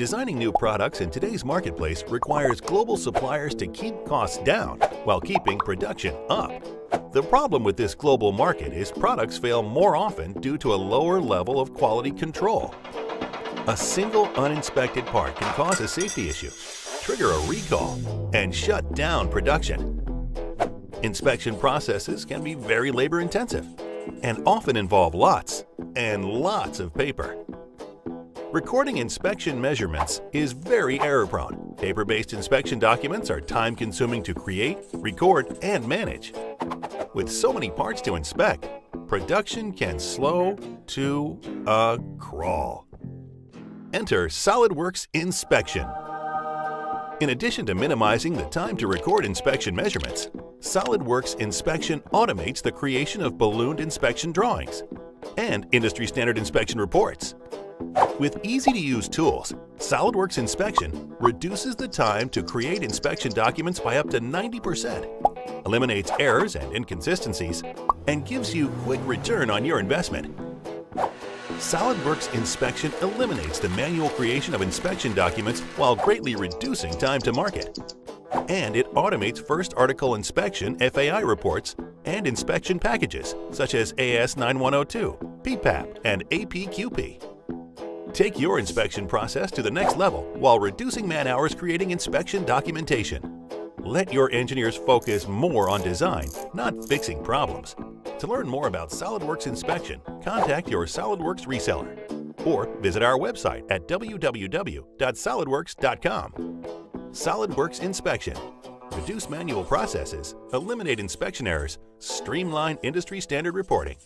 Designing new products in today's marketplace requires global suppliers to keep costs down while keeping production up. The problem with this global market is products fail more often due to a lower level of quality control. A single uninspected part can cause a safety issue, trigger a recall, and shut down production. Inspection processes can be very labor-intensive and often involve lots and lots of paper. Recording inspection measurements is very error-prone. Paper-based inspection documents are time-consuming to create, record, and manage. With so many parts to inspect, production can slow to a crawl. Enter SOLIDWORKS Inspection. In addition to minimizing the time to record inspection measurements, SOLIDWORKS Inspection automates the creation of ballooned inspection drawings and industry-standard inspection reports. With easy-to-use tools, SOLIDWORKS Inspection reduces the time to create inspection documents by up to 90%, eliminates errors and inconsistencies, and gives you quick return on your investment. SOLIDWORKS Inspection eliminates the manual creation of inspection documents while greatly reducing time to market. And it automates first article inspection FAI reports and inspection packages such as AS9102, PPAP, and APQP. Take your inspection process to the next level while reducing man-hours creating inspection documentation. Let your engineers focus more on design, not fixing problems. To learn more about SOLIDWORKS Inspection, contact your SOLIDWORKS reseller or visit our website at www.solidworks.com. SOLIDWORKS Inspection. Reduce manual processes, eliminate inspection errors, streamline industry standard reporting.